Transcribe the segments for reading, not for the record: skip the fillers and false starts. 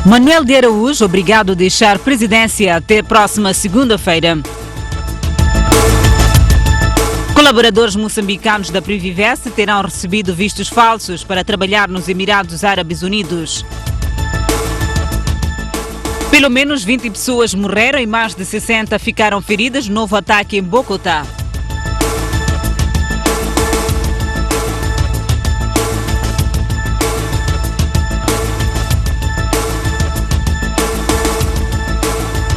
Manuel de Araújo, obrigado a deixar presidência até próxima segunda-feira. Colaboradores moçambicanos da Privivest terão recebido vistos falsos para trabalhar nos Emirados Árabes Unidos. Pelo menos 20 pessoas morreram e mais de 60 ficaram feridas no novo ataque em Bogotá.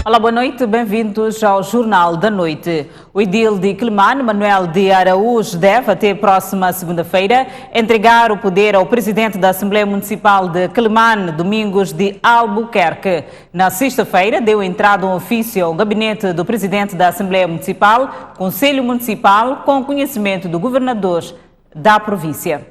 Olá, boa noite, bem-vindos ao Jornal da Noite. O edil de Quelimane, Manuel de Araújo, deve, até a próxima segunda-feira, entregar o poder ao presidente da Assembleia Municipal de Quelimane, Domingos de Albuquerque. Na sexta-feira, deu entrada um ofício ao gabinete do presidente da Assembleia Municipal, Conselho Municipal, com conhecimento do governador da província.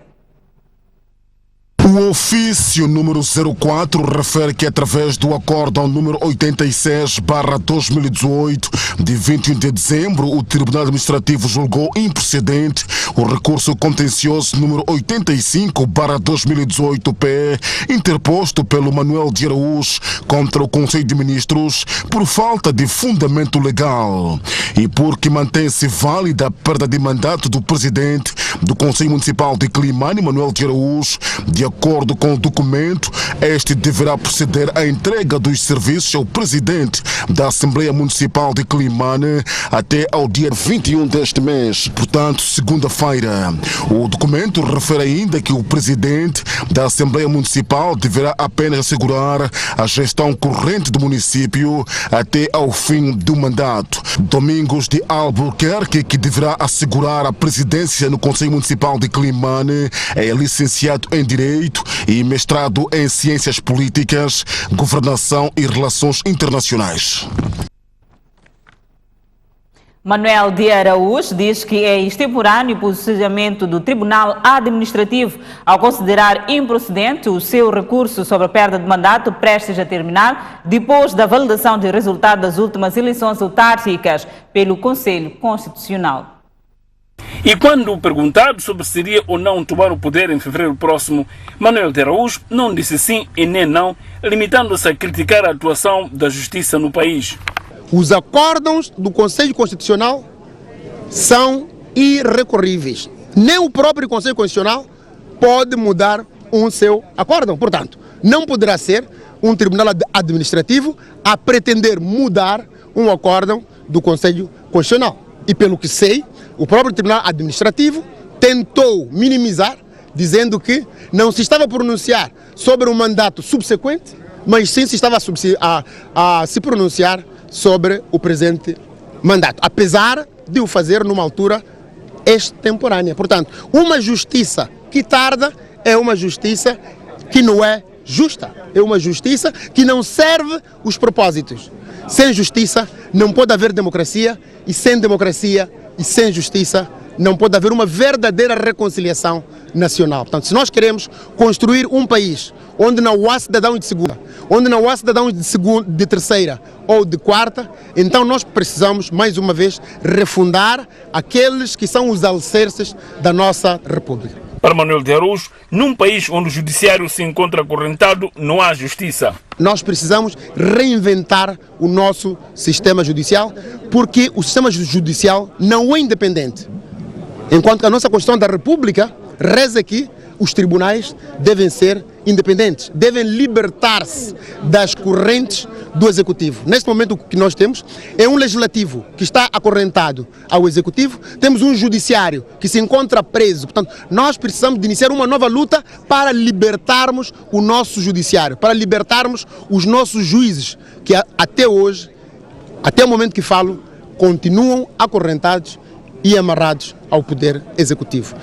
O ofício número 04 refere que, através do acórdão número 86/2018, de 21 de dezembro, o Tribunal Administrativo julgou improcedente o recurso contencioso número 85/2018-PE, interposto pelo Manuel de Araújo contra o Conselho de Ministros por falta de fundamento legal e porque mantém-se válida a perda de mandato do presidente do Conselho Municipal de Quelimane, Manuel de Araújo. De acordo com o documento, este deverá proceder à entrega dos serviços ao presidente da Assembleia Municipal de Quelimane até ao dia 21 deste mês, portanto, segunda-feira. O documento refere ainda que o presidente da Assembleia Municipal deverá apenas assegurar a gestão corrente do município até ao fim do mandato. Domingos de Albuquerque, que deverá assegurar a presidência no Conselho Municipal de Quelimane, é licenciado em Direito e mestrado em Ciências Políticas, Governação e Relações Internacionais. Manuel de Araújo diz que é extemporâneo o posicionamento do Tribunal Administrativo ao considerar improcedente o seu recurso sobre a perda de mandato prestes a terminar depois da validação de resultado das últimas eleições autárquicas pelo Conselho Constitucional. E quando perguntado sobre se seria ou não tomar o poder em fevereiro próximo, Manuel de Araújo não disse sim e nem não, limitando-se a criticar a atuação da justiça no país. Os acórdãos do Conselho Constitucional são irrecorríveis. Nem o próprio Conselho Constitucional pode mudar um seu acórdão. Portanto, não poderá ser um tribunal administrativo a pretender mudar um acórdão do Conselho Constitucional. E pelo que sei, o próprio Tribunal Administrativo tentou minimizar, dizendo que não se estava a pronunciar sobre um mandato subsequente, mas sim se estava a se pronunciar sobre o presente mandato, apesar de o fazer numa altura extemporânea. Portanto, uma justiça que tarda é uma justiça que não é justa, é uma justiça que não serve os propósitos. Sem justiça não pode haver democracia, e sem democracia e sem justiça não pode haver uma verdadeira reconciliação nacional. Portanto, se nós queremos construir um país onde não há cidadãos de segunda, onde não há cidadãos de terceira ou de quarta, então nós precisamos, mais uma vez, refundar aqueles que são os alicerces da nossa República. Para Manuel de Araújo, num país onde o judiciário se encontra acorrentado, não há justiça. Nós precisamos reinventar o nosso sistema judicial, porque o sistema judicial não é independente. Enquanto que a nossa Constituição da República reza que os tribunais devem ser independentes, devem libertar-se das correntes do Executivo. Neste momento o que nós temos é um Legislativo que está acorrentado ao Executivo, temos um Judiciário que se encontra preso. Portanto, nós precisamos de iniciar uma nova luta para libertarmos o nosso Judiciário, para libertarmos os nossos juízes, que até hoje, até o momento que falo, continuam acorrentados e amarrados ao Poder Executivo.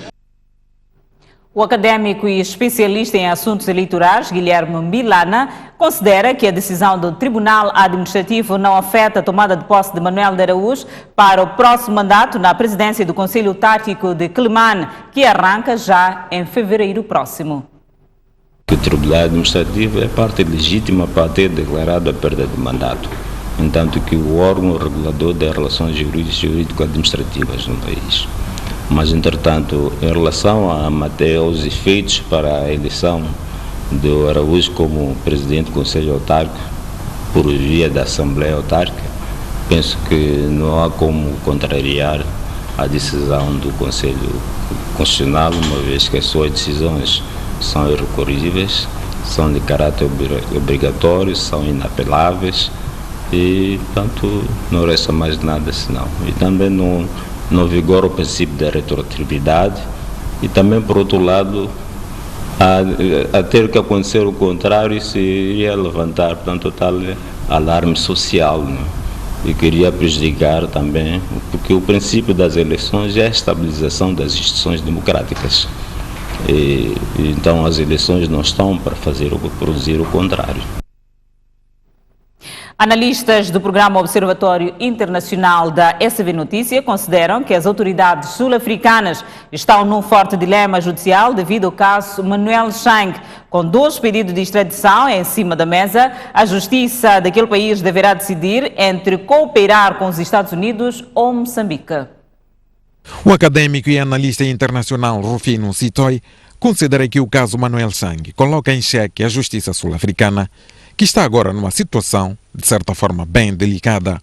O académico e especialista em assuntos eleitorais, Guilherme Milana, considera que a decisão do Tribunal Administrativo não afeta a tomada de posse de Manuel de Araújo para o próximo mandato na presidência do Conselho Autárquico de Quelimane, que arranca já em fevereiro próximo. O Tribunal Administrativo é parte legítima para ter declarado a perda de mandato, entanto que o órgão regulador das relações jurídico-administrativas no país. Mas, entretanto, em relação à matéria, aos efeitos para a eleição do Araújo como presidente do Conselho Autárquico, por via da Assembleia Autárquica, penso que não há como contrariar a decisão do Conselho Constitucional, uma vez que as suas decisões são irrecorríveis, são de caráter obrigatório, são inapeláveis e, portanto, não resta mais nada senão. E também não vigora o princípio da retroatividade e também, por outro lado, a ter que acontecer o contrário, isso iria levantar, portanto, tal alarme social, né? E queria prejudicar também, porque o princípio das eleições é a estabilização das instituições democráticas. Então as eleições não estão para produzir o contrário. Analistas do Programa Observatório Internacional da SV Notícia consideram que as autoridades sul-africanas estão num forte dilema judicial devido ao caso Manuel Chang. Com 2 pedidos de extradição em cima da mesa, a justiça daquele país deverá decidir entre cooperar com os Estados Unidos ou Moçambique. O académico e analista internacional Rufino Sitoy considera que o caso Manuel Chang coloca em xeque a justiça sul-africana, que está agora numa situação, de certa forma, bem delicada.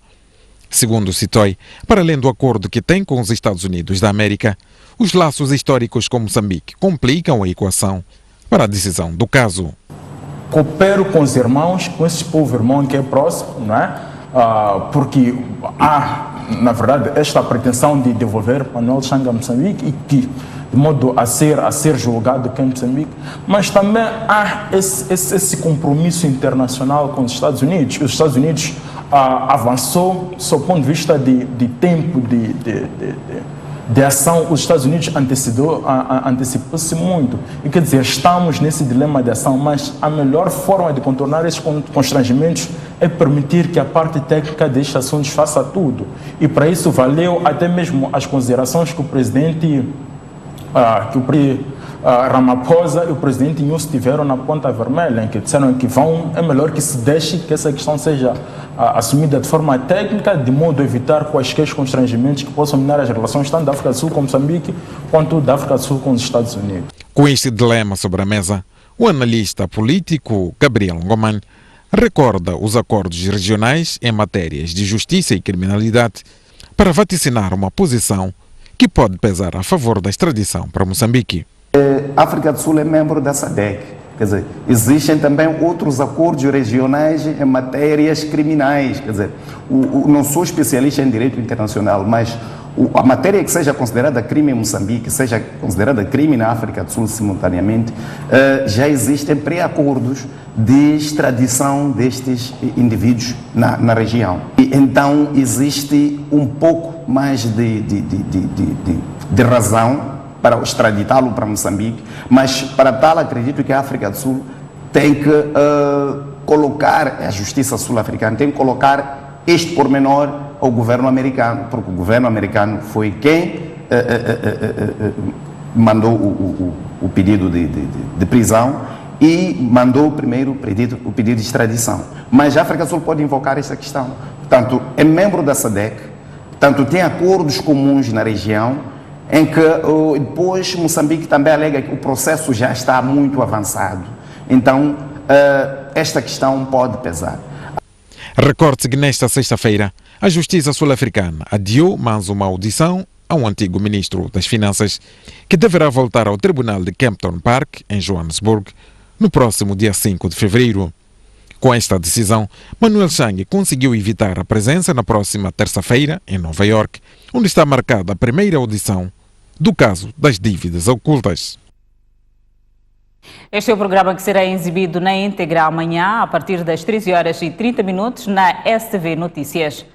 Segundo Sitoy, para além do acordo que tem com os Estados Unidos da América, os laços históricos com Moçambique complicam a equação para a decisão do caso. Coopero com os irmãos, com esse povo irmão que é próximo, não é? Porque há, na verdade, esta pretensão de devolver Manuel Chang a Moçambique e que de modo a ser julgado aqui em Moçambique, mas também há esse compromisso internacional com os Estados Unidos. Os Estados Unidos avançou, sob o ponto de vista de tempo de ação, os Estados Unidos antecipou-se muito. E quer dizer, estamos nesse dilema de ação, mas a melhor forma de contornar esses constrangimentos é permitir que a parte técnica destes assuntos faça tudo. E para isso valeu até mesmo as considerações que o presidente Ramaphosa e o presidente Inhofe tiveram na Ponta Vermelha, em que disseram que é melhor que se deixe que essa questão seja assumida de forma técnica, de modo a evitar quaisquer constrangimentos que possam minar as relações tanto da África do Sul com Moçambique, quanto da África do Sul com os Estados Unidos. Com este dilema sobre a mesa, o analista político Gabriel Ngoman recorda os acordos regionais em matérias de justiça e criminalidade para vaticinar uma posição que pode pesar a favor da extradição para Moçambique. A África do Sul é membro da SADC, quer dizer, existem também outros acordos regionais em matérias criminais, quer dizer, não sou especialista em direito internacional, mas a matéria que seja considerada crime em Moçambique, seja considerada crime na África do Sul simultaneamente, já existem pré-acordos de extradição destes indivíduos na região. E então existe um pouco mais de razão para extraditá-lo para Moçambique, mas para tal acredito que a África do Sul tem que colocar, a justiça sul-africana tem que colocar este pormenor ao governo americano, porque o governo americano foi quem mandou o pedido de prisão e mandou primeiro o pedido de extradição. Mas a África do Sul pode invocar essa questão. Portanto, é membro da SADC, portanto, tem acordos comuns na região, em que depois Moçambique também alega que o processo já está muito avançado. Então, esta questão pode pesar. Recorde-se que nesta sexta-feira, a Justiça Sul-Africana adiou mais uma audição a um antigo ministro das Finanças, que deverá voltar ao Tribunal de Kempton Park, em Joanesburgo, no próximo dia 5 de fevereiro. Com esta decisão, Manuel Chang conseguiu evitar a presença na próxima terça-feira, em Nova York, onde está marcada a primeira audição do caso das dívidas ocultas. Este é o programa que será exibido na íntegra amanhã, a partir das 13h30 na STV Notícias.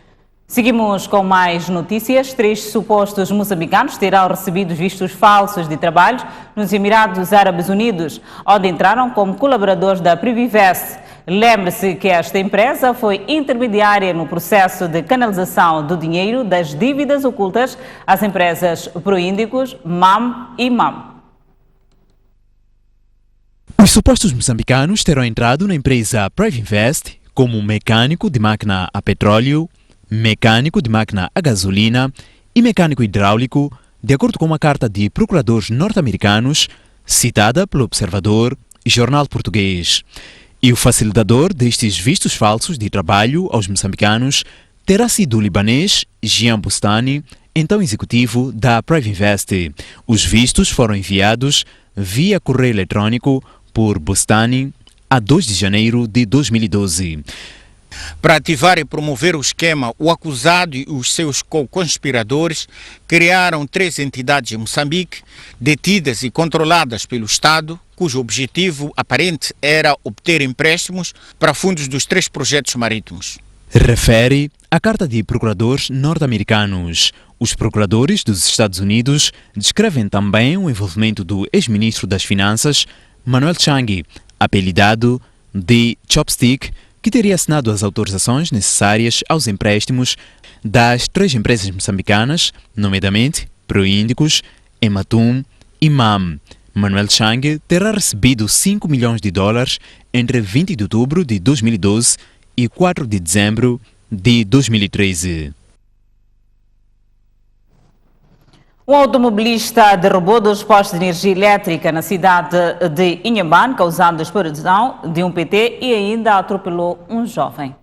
Seguimos com mais notícias. 3 supostos moçambicanos terão recebido vistos falsos de trabalho nos Emirados Árabes Unidos, onde entraram como colaboradores da Privivest. Lembre-se que esta empresa foi intermediária no processo de canalização do dinheiro das dívidas ocultas às empresas Proíndicos, MAM e MAM. Os supostos moçambicanos terão entrado na empresa Privivest como mecânico de máquina a petróleo, mecânico de máquina a gasolina e mecânico hidráulico, de acordo com uma carta de procuradores norte-americanos citada pelo Observador, Jornal Português. E o facilitador destes vistos falsos de trabalho aos moçambicanos terá sido o libanês Jean Bustani, então executivo da Privinvest. Os vistos foram enviados via correio eletrônico por Bustani a 2 de janeiro de 2012. Para ativar e promover o esquema, o acusado e os seus co-conspiradores criaram 3 entidades em Moçambique, detidas e controladas pelo Estado, cujo objetivo aparente era obter empréstimos para fundos dos 3 projetos marítimos. Refere a carta de procuradores norte-americanos. Os procuradores dos Estados Unidos descrevem também o envolvimento do ex-ministro das Finanças, Manuel Chang, apelidado de Chopstick, que teria assinado as autorizações necessárias aos empréstimos das 3 empresas moçambicanas, nomeadamente Proíndicos, Ematum e MAM. Manuel Chang terá recebido $5 milhões entre 20 de outubro de 2012 e 4 de dezembro de 2013. Um automobilista derrubou 2 postes de energia elétrica na cidade de Inhambane, causando a explosão de um PT e ainda atropelou um jovem.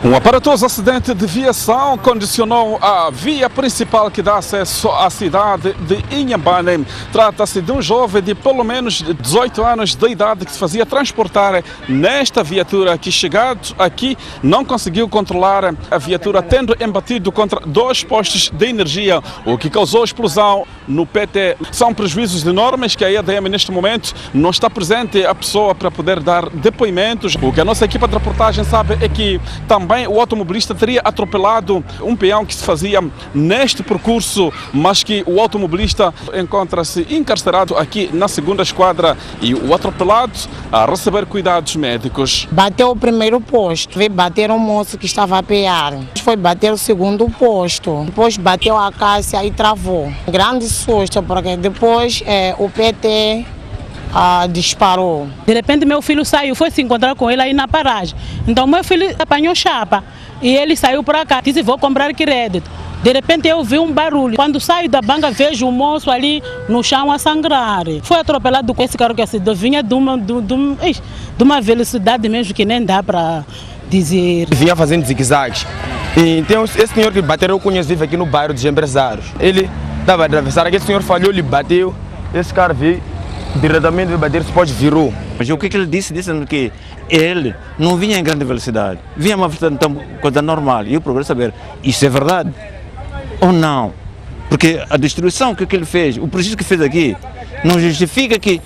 Um aparatoso acidente de viação condicionou a via principal que dá acesso à cidade de Inhambane. Trata-se de um jovem de pelo menos 18 anos de idade que se fazia transportar nesta viatura, que chegado aqui não conseguiu controlar a viatura, tendo embatido contra 2 postes de energia, o que causou explosão no PT. São prejuízos enormes que a EDM neste momento não está presente a pessoa para poder dar depoimentos. O que a nossa equipa de reportagem sabe é que também o automobilista teria atropelado um peão que se fazia neste percurso, mas que o automobilista encontra-se encarcerado aqui na 2ª esquadra e o atropelado a receber cuidados médicos. Bateu o primeiro posto, veio bater um moço que estava a pear. Foi bater o 2º posto, depois bateu a caixa e travou. Grande susto, porque depois o PT disparou. De repente meu filho saiu, foi se encontrar com ele aí na paragem. Então meu filho apanhou chapa e ele saiu para cá, disse vou comprar crédito. De repente eu vi um barulho. Quando saio da banca vejo um moço ali no chão a sangrar. Foi atropelado com esse carro que assim, vinha de uma velocidade mesmo que nem dá para dizer. Vinha fazendo zigue-zagues. Então esse senhor que bateu eu conheço, vive aqui no bairro dos empresários. Ele estava a atravessar, aquele senhor falhou, lhe bateu, esse cara veio diretamente veio bater, depois virou. Mas o que ele disse? Dizendo que ele não vinha em grande velocidade, vinha uma velocidade tão coisa normal. E eu procurei saber, isso é verdade ou não? Porque a destruição que ele fez, o prejuízo que fez aqui, não justifica que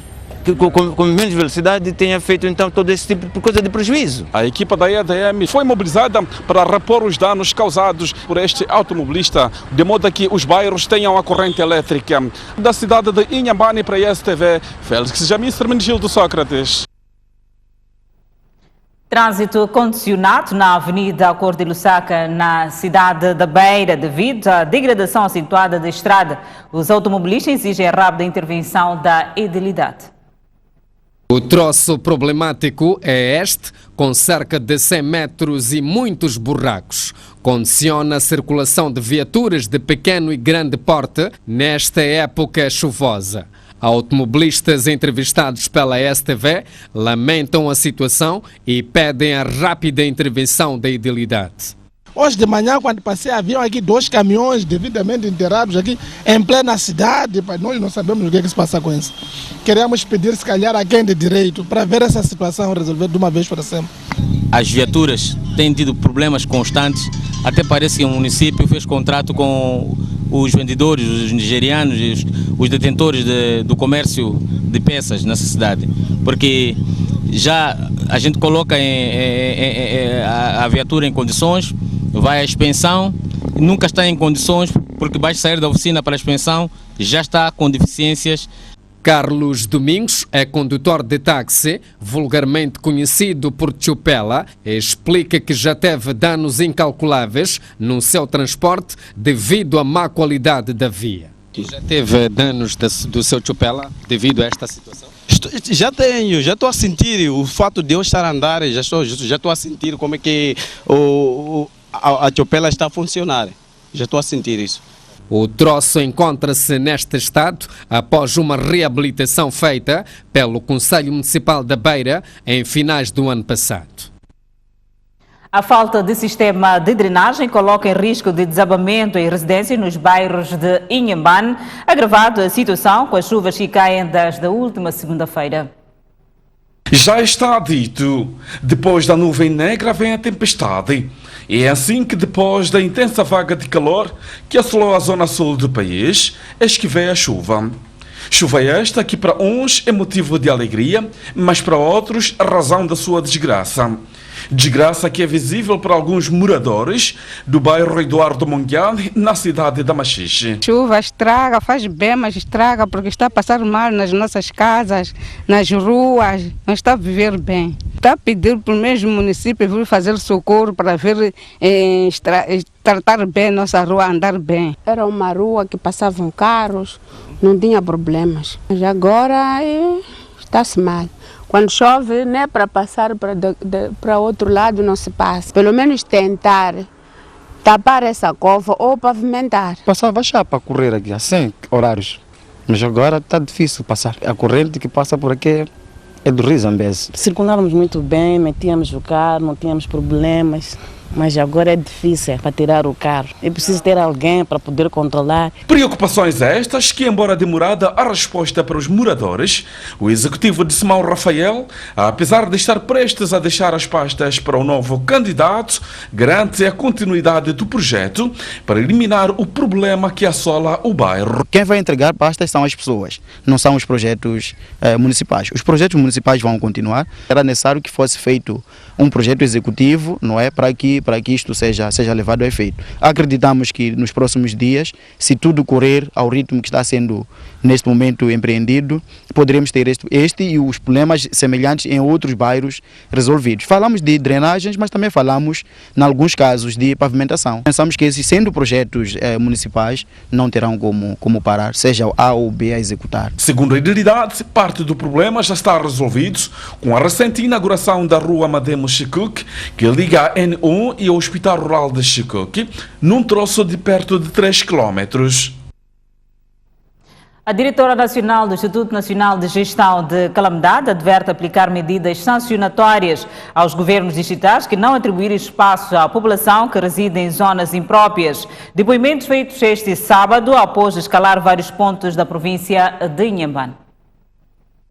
com menos velocidade tenha feito então todo esse tipo de coisa de prejuízo. A equipa da EDM foi mobilizada para repor os danos causados por este automobilista, de modo a que os bairros tenham a corrente elétrica. Da cidade de Inhambane para a STV, Félix Jamis, Hermenegildo Sócrates. Trânsito condicionado na Avenida Acordo de Lusaka, na cidade da Beira, devido à degradação acentuada da estrada. Os automobilistas exigem a rápida intervenção da edilidade. O troço problemático é este, com cerca de 100 metros e muitos buracos. Condiciona a circulação de viaturas de pequeno e grande porte nesta época chuvosa. Automobilistas entrevistados pela STV lamentam a situação e pedem a rápida intervenção da edilidade. Hoje de manhã, quando passei, haviam aqui 2 caminhões devidamente enterrados aqui em plena cidade. Nós não sabemos o que se passa com isso. Queremos pedir, se calhar, a quem de direito para ver essa situação resolver de uma vez para sempre. As viaturas têm tido problemas constantes. Até parece que o município fez contrato com os vendedores, os nigerianos, os detentores do comércio de peças nessa cidade. Porque já a gente coloca a viatura em condições, vai à expensão, nunca está em condições, porque basta sair da oficina para a expensão, já está com deficiências. Carlos Domingos é condutor de táxi, vulgarmente conhecido por Chupela, e explica que já teve danos incalculáveis no seu transporte devido à má qualidade da via. Já teve danos do seu Chupela devido a esta situação? Já tenho, já estou a sentir o fato de eu estar a andar, já estou a sentir como é que a Chupela está a funcionar. Já estou a sentir isso. O troço encontra-se neste estado após uma reabilitação feita pelo Conselho Municipal da Beira em finais do ano passado. A falta de sistema de drenagem coloca em risco de desabamento em residências nos bairros de Inhambane, agravado a situação com as chuvas que caem desde a última segunda-feira. Já está dito, depois da nuvem negra vem a tempestade. E é assim que depois da intensa vaga de calor que assolou a zona sul do país, eis que veio a chuva. Chuva esta que para uns é motivo de alegria, mas para outros razão da sua desgraça. Desgraça que é visível para alguns moradores do bairro Eduardo Monguial, na cidade da Machixe. Chuva estraga, faz bem, mas estraga porque está a passar mal nas nossas casas, nas ruas, não está a viver bem. Está a pedir para o mesmo município vir fazer socorro para vir tratar bem nossa rua, andar bem. Era uma rua que passavam carros, não tinha problemas. Mas agora está-se mal. Quando chove, nem para passar para outro lado não se passa. Pelo menos tentar tapar essa cova ou pavimentar. Passava já para correr aqui, assim, horários. Mas agora está difícil passar. A corrente que passa por aqui é do Rio Zambeze. Circulávamos muito bem, metíamos o carro, não tínhamos problemas. Mas agora é difícil para tirar o carro. É preciso ter alguém para poder controlar. Preocupações estas que, embora demorada a resposta para os moradores, o executivo de Simão Rafael, apesar de estar prestes a deixar as pastas para o novo candidato, garante a continuidade do projeto para eliminar o problema que assola o bairro. Quem vai entregar pastas são as pessoas, não são os projetos municipais. Os projetos municipais vão continuar. Era necessário que fosse feito um projeto executivo, não é, para que isto seja levado a efeito. Acreditamos que nos próximos dias, se tudo correr ao ritmo que está sendo neste momento empreendido, poderemos ter este e os problemas semelhantes em outros bairros resolvidos. Falamos de drenagens, mas também falamos, em alguns casos, de pavimentação. Pensamos que esses, sendo projetos municipais, não terão como parar, seja o A ou B a executar. Segundo a identidade, parte do problema já está resolvido com a recente inauguração da rua Mademo Chikuque, que liga a N1 e o Hospital Rural de Chikuque, num troço de perto de 3 quilómetros. A diretora nacional do Instituto Nacional de Gestão de Calamidade adverte aplicar medidas sancionatórias aos governos distritais que não atribuírem espaço à população que reside em zonas impróprias. Depoimentos feitos este sábado após escalar vários pontos da província de Inhambane.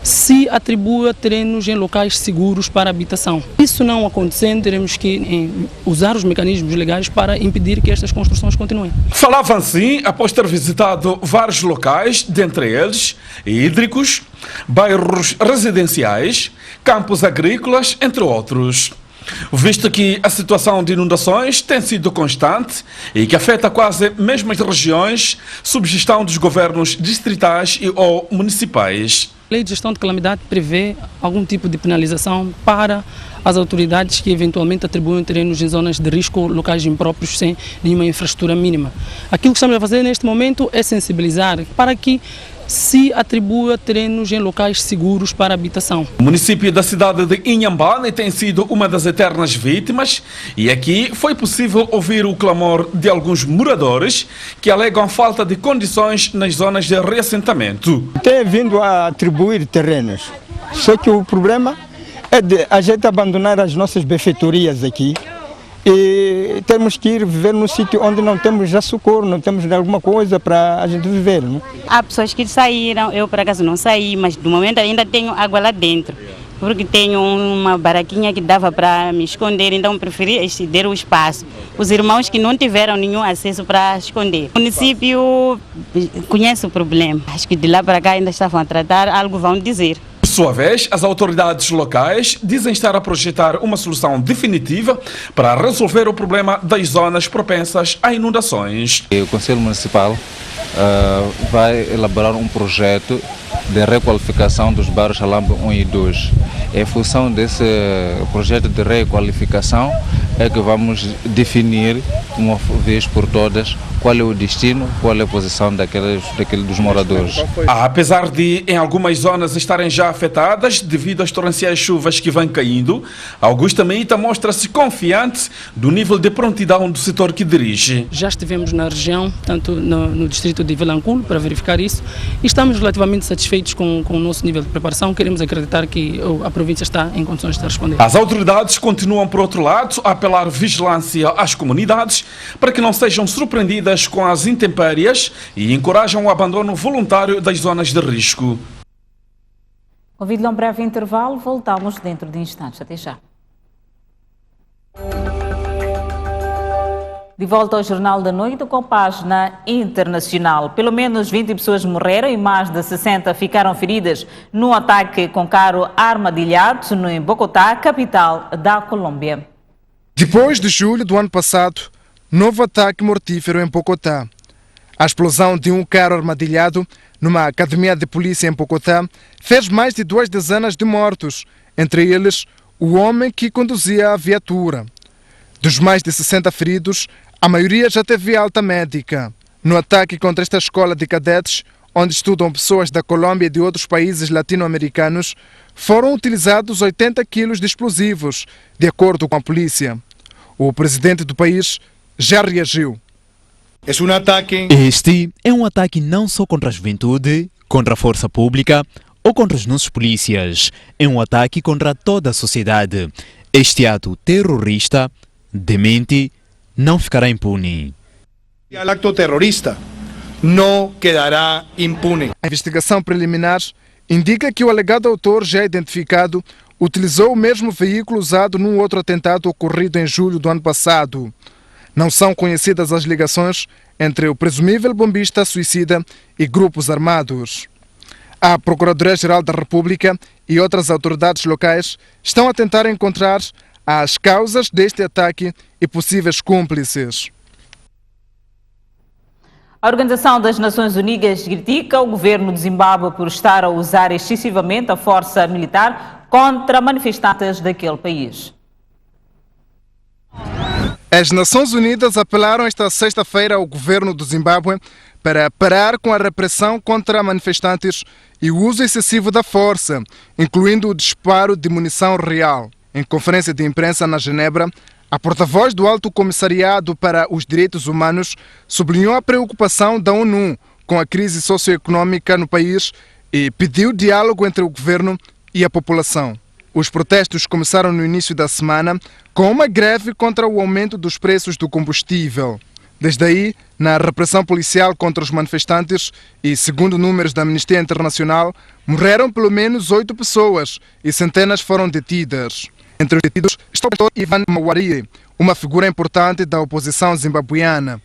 Se atribua terrenos em locais seguros para habitação. Isso não acontecendo, teremos que usar os mecanismos legais para impedir que estas construções continuem. Falava assim após ter visitado vários locais, dentre eles hídricos, bairros residenciais, campos agrícolas, entre outros. Visto que a situação de inundações tem sido constante e que afeta quase mesmas regiões sob gestão dos governos distritais e ou municipais. A Lei de Gestão de Calamidade prevê algum tipo de penalização para as autoridades que eventualmente atribuem terrenos em zonas de risco ou locais impróprios sem nenhuma infraestrutura mínima. Aquilo que estamos a fazer neste momento é sensibilizar para que se atribua terrenos em locais seguros para habitação. O município da cidade de Inhambane tem sido uma das eternas vítimas e aqui foi possível ouvir o clamor de alguns moradores que alegam falta de condições nas zonas de reassentamento. Tem vindo a atribuir terrenos, só que o problema é de a gente abandonar as nossas benfeitorias aqui e temos que ir viver num sítio onde não temos já socorro, não temos alguma coisa para a gente viver. Não? Há pessoas que saíram, eu por acaso não saí, mas no momento ainda tenho água lá dentro, porque tenho uma baraquinha que dava para me esconder, então preferi exceder o espaço. Os irmãos que não tiveram nenhum acesso para esconder. O município conhece o problema, acho que de lá para cá ainda estavam a tratar, algo vão dizer. Por sua vez, as autoridades locais dizem estar a projetar uma solução definitiva para resolver o problema das zonas propensas a inundações. O Conselho Municipal vai elaborar um projeto de requalificação dos bairros Alambo 1 e 2. Em função desse projeto de requalificação, é que vamos definir uma vez por todas qual é o destino, qual é a posição dos moradores. Apesar de em algumas zonas estarem já afetadas devido às torrenciais chuvas que vêm caindo, Augusta Meita mostra-se confiante do nível de prontidão do setor que dirige. Já estivemos na região, tanto no distrito de Vilanculo, para verificar isso, e estamos relativamente satisfeitos com o nosso nível de preparação. Queremos acreditar que a província está em condições de responder. As autoridades continuam, por outro lado, a apelar vigilância às comunidades para que não sejam surpreendidas com as intempéries e encorajam o abandono voluntário das zonas de risco. Convido-lhe a um breve intervalo, voltamos dentro de instantes. Até já. De volta ao Jornal da Noite com página internacional. Pelo menos 20 pessoas morreram e mais de 60 ficaram feridas num ataque com carro armadilhado em Bogotá, capital da Colômbia. Depois de julho do ano passado, novo ataque mortífero em Bogotá. A explosão de um carro armadilhado numa academia de polícia em Bogotá fez mais de 2 dezenas de mortos, entre eles o homem que conduzia a viatura. Dos mais de 60 feridos, a maioria já teve alta médica. No ataque contra esta escola de cadetes, onde estudam pessoas da Colômbia e de outros países latino-americanos, foram utilizados 80 quilos de explosivos, de acordo com a polícia. O presidente do país já reagiu. Este é um ataque não só contra a juventude, contra a força pública ou contra os nossos polícias. É um ataque contra toda a sociedade. Este ato terrorista, demente, não ficará impune. O acto terrorista não quedará impune. A investigação preliminar indica que o alegado autor, já identificado, utilizou o mesmo veículo usado num outro atentado ocorrido em julho do ano passado. Não são conhecidas as ligações entre o presumível bombista suicida e grupos armados. A Procuradoria-Geral da República e outras autoridades locais estão a tentar encontrar as causas deste ataque e possíveis cúmplices. A Organização das Nações Unidas critica o governo de Zimbábue por estar a usar excessivamente a força militar contra manifestantes daquele país. As Nações Unidas apelaram esta sexta-feira ao governo do Zimbábue para parar com a repressão contra manifestantes e o uso excessivo da força, incluindo o disparo de munição real. Em conferência de imprensa na Genebra, a porta-voz do Alto Comissariado para os Direitos Humanos sublinhou a preocupação da ONU com a crise socioeconômica no país e pediu diálogo entre o governo e a população. Os protestos começaram no início da semana com uma greve contra o aumento dos preços do combustível. Desde aí, na repressão policial contra os manifestantes e, segundo números da Amnistia Internacional, morreram pelo menos 8 pessoas e centenas foram detidas. Entre os detidos está o pastor Ivan Mawarire, uma figura importante da oposição zimbabuiana.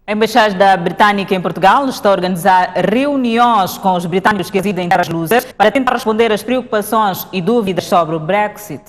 A Embaixada Britânica em Portugal está a organizar reuniões com os britânicos que residem em terras lusas para tentar responder às preocupações e dúvidas sobre o Brexit.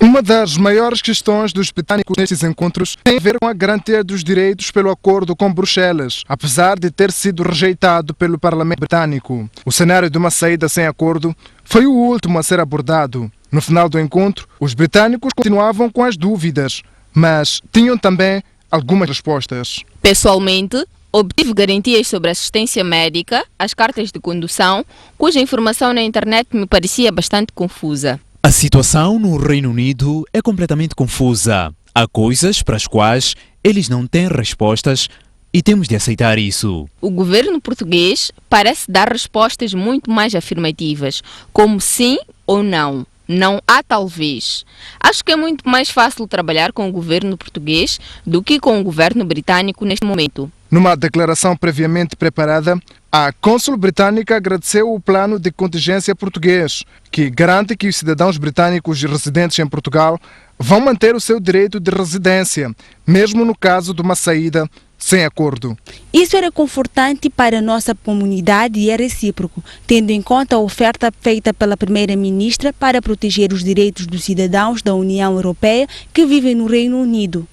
Uma das maiores questões dos britânicos nestes encontros tem a ver com a garantia dos direitos pelo acordo com Bruxelas, apesar de ter sido rejeitado pelo Parlamento britânico. O cenário de uma saída sem acordo foi o último a ser abordado. No final do encontro, os britânicos continuavam com as dúvidas, mas tinham também algumas respostas. Pessoalmente, obtive garantias sobre assistência médica, as cartas de condução, cuja informação na internet me parecia bastante confusa. A situação no Reino Unido é completamente confusa. Há coisas para as quais eles não têm respostas e temos de aceitar isso. O governo português parece dar respostas muito mais afirmativas, como sim ou não. Não há talvez. Acho que é muito mais fácil trabalhar com o governo português do que com o governo britânico neste momento. Numa declaração previamente preparada, a cônsul britânica agradeceu o plano de contingência português, que garante que os cidadãos britânicos residentes em Portugal vão manter o seu direito de residência, mesmo no caso de uma saída sem acordo. Isso era confortante para a nossa comunidade e é recíproco, tendo em conta a oferta feita pela Primeira-Ministra para proteger os direitos dos cidadãos da União Europeia que vivem no Reino Unido.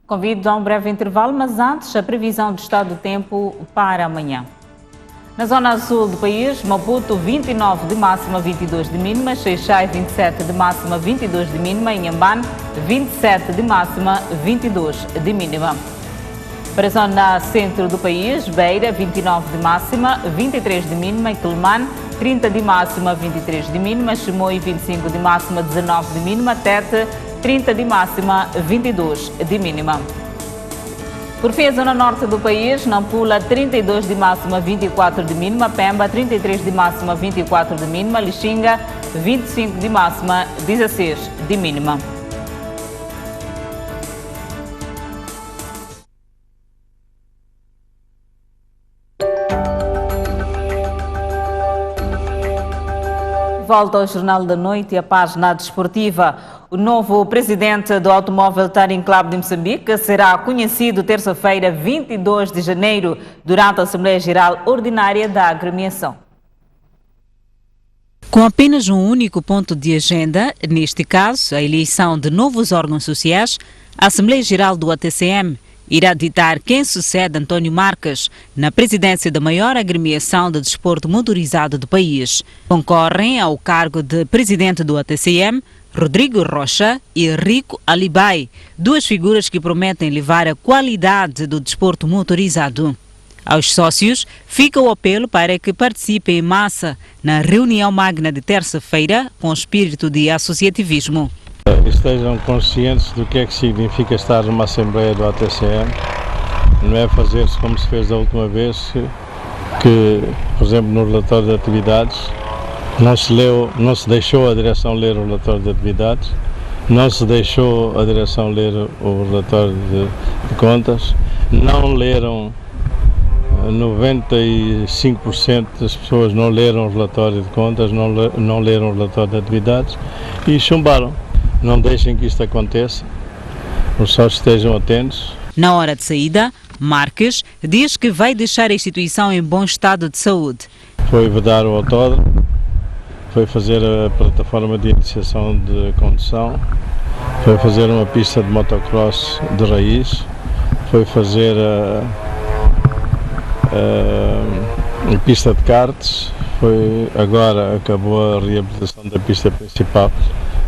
Convido a um breve intervalo, mas antes a previsão do estado do tempo para amanhã. Na zona sul do país, Maputo 29 de máxima, 22 de mínima, Xai-Xai 27 de máxima, 22 de mínima, Inhambane 27 de máxima, 22 de mínima. Para a zona centro do país, Beira 29 de máxima, 23 de mínima, Quelimane 30 de máxima, 23 de mínima, Chimoio 25 de máxima, 19 de mínima, Tete 30 de máxima, 22 de mínima. Por fim, a zona norte do país, Nampula 32 de máxima, 24 de mínima, Pemba 33 de máxima, 24 de mínima, Lixinga 25 de máxima, 16 de mínima. Volta ao Jornal da Noite e a página desportiva. O novo presidente do Automóvel Touring Club de Moçambique será conhecido terça-feira, 22 de janeiro, durante a Assembleia Geral Ordinária da agremiação. Com apenas um único ponto de agenda, neste caso, a eleição de novos órgãos sociais, a Assembleia Geral do ATCM irá ditar quem sucede António Marques na presidência da maior agremiação de desporto motorizado do país. Concorrem ao cargo de presidente do ATCM Rodrigo Rocha e Rico Alibai, duas figuras que prometem levar a qualidade do desporto motorizado. Aos sócios, fica o apelo para que participem em massa na reunião magna de terça-feira com espírito de associativismo. Estejam conscientes do que é que significa estar numa Assembleia do ATCM. Não é fazer-se como se fez da última vez, que, por exemplo, no relatório de atividades, não se deixou a direção ler o relatório de atividades, não se deixou a direção ler o relatório de contas, não leram, 95% das pessoas não leram o relatório de contas, não leram o relatório de atividades e chumbaram. Não deixem que isto aconteça, os sócios estejam atentos. Na hora de saída, Marques diz que vai deixar a instituição em bom estado de saúde. Foi vedar o autódromo, foi fazer a plataforma de iniciação de condução, foi fazer uma pista de motocross de raiz, foi fazer a pista de karts, agora acabou a reabilitação da pista principal.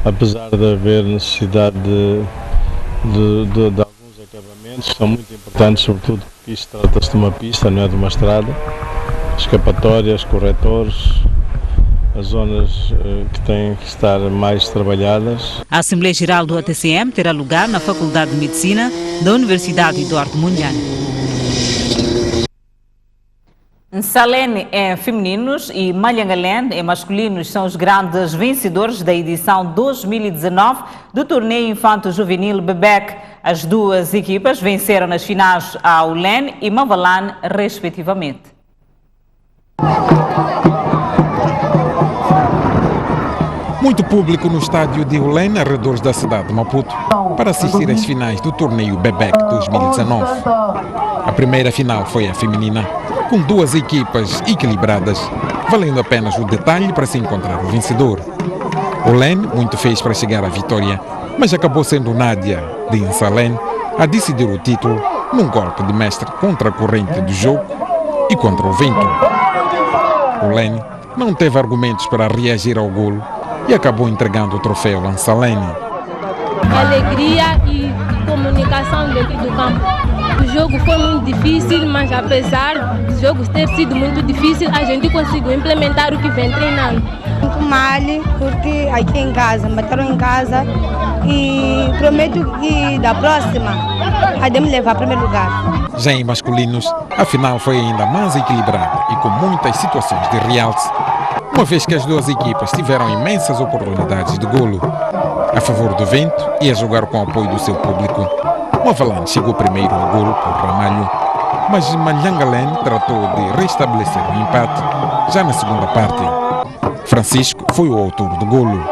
Apesar de haver necessidade de alguns acabamentos que são muito importantes, sobretudo porque isto trata-se de uma pista, não é de uma estrada, escapatórias, corretores, as zonas que têm que estar mais trabalhadas. A Assembleia Geral do ATCM terá lugar na Faculdade de Medicina da Universidade Eduardo Mondlane. Nsalene em femininos e Malhangalene em masculinos são os grandes vencedores da edição 2019 do torneio infanto-juvenil Bebec. As duas equipas venceram nas finais a Ulene e Mavalane, respectivamente. Muito público no estádio de Ulene, arredores da cidade de Maputo, para assistir às finais do torneio Bebec 2019. A primeira final foi a feminina, com duas equipas equilibradas, valendo apenas o detalhe para se encontrar o vencedor. Ulene muito fez para chegar à vitória, mas acabou sendo Nádia, de Nsalene, a decidir o título num golpe de mestre contra a corrente do jogo e contra o vento. Ulene não teve argumentos para reagir ao golo e acabou entregando o troféu a Nsalene. Alegria e comunicação dentro do campo. O jogo foi muito difícil, mas apesar do jogo ter sido muito difícil, a gente conseguiu implementar o que vem treinando. Muito mal, porque aqui em casa, bateram em casa e prometo que da próxima, podemos levar primeiro lugar. Já em masculinos, a final foi ainda mais equilibrada e com muitas situações de realce, uma vez que as duas equipas tiveram imensas oportunidades de golo. A favor do vento e a jogar com o apoio do seu público, Mavalane chegou primeiro ao golo por Ramalho, mas Malhangalene tratou de restabelecer o empate já na segunda parte. Francisco foi o autor do golo.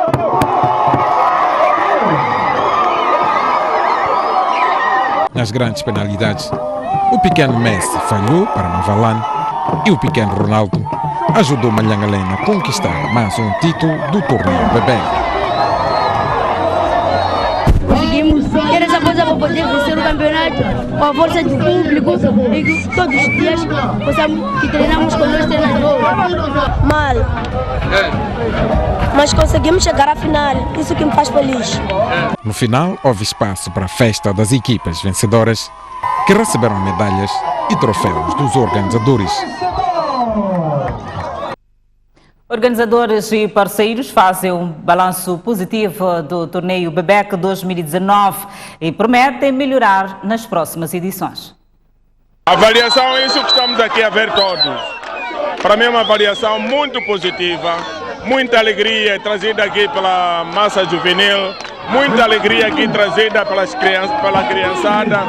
Nas grandes penalidades, o pequeno Messi falhou para Mavalane e o pequeno Ronaldo ajudou Malhangalene a conquistar mais um título do torneio Bebec. Conseguimos ter essa coisa para poder vencer o campeonato com a força do público e que todos os dias que treinamos com os treinadores. Mal. Mas conseguimos chegar à final, isso que me faz feliz. No final, houve espaço para a festa das equipas vencedoras que receberam medalhas e troféus dos organizadores. Organizadores e parceiros fazem um balanço positivo do torneio BEBEC 2019 e prometem melhorar nas próximas edições. A avaliação é isso que estamos aqui a ver todos. Para mim é uma avaliação muito positiva, muita alegria trazida aqui pela massa juvenil, muita alegria aqui trazida pela criançada.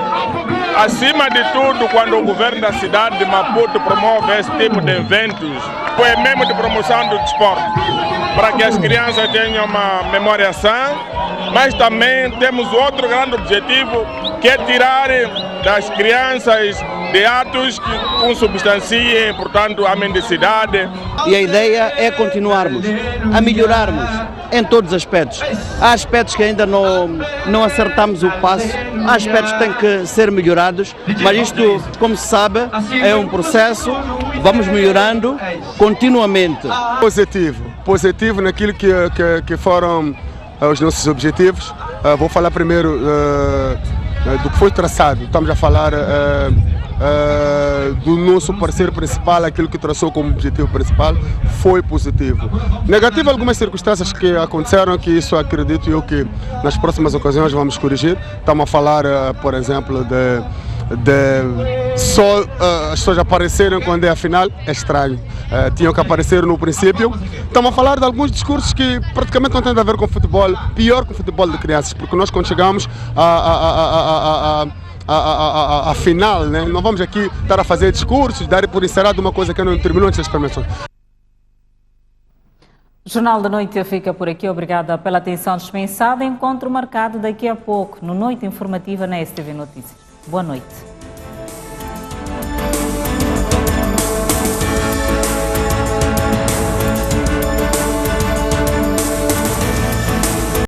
Acima de tudo, quando o governo da cidade de Maputo promove esse tipo de eventos, foi mesmo de promoção do desporto, para que as crianças tenham uma memória sã, mas também temos outro grande objetivo, que é tirar das crianças de atos que consubstanciem, portanto, a mendicidade. E a ideia é continuarmos a melhorarmos em todos os aspectos. Há aspectos que ainda não acertamos o passo, há aspectos que têm que ser melhorados, mas isto, como se sabe, é um processo, vamos melhorando continuamente. Positivo naquilo que foram os nossos objetivos. Vou falar primeiro do que foi traçado. Estamos a falar do nosso parceiro principal, aquilo que traçou como objetivo principal, foi positivo. Negativo algumas circunstâncias que aconteceram, que isso acredito eu que nas próximas ocasiões vamos corrigir. Estamos a falar, por exemplo, de só as pessoas aparecerem quando é a final, é estranho. Tinham que aparecer no princípio. Estamos a falar de alguns discursos que praticamente não têm a ver com futebol, pior que o futebol de crianças, porque nós quando chegamos a final, né? Não vamos aqui estar a fazer discursos, dar por encerrado uma coisa que não terminou antes das premiações. O Jornal da Noite fica por aqui. Obrigada pela atenção dispensada. Encontro marcado daqui a pouco no Noite Informativa na STV Notícias. Boa noite.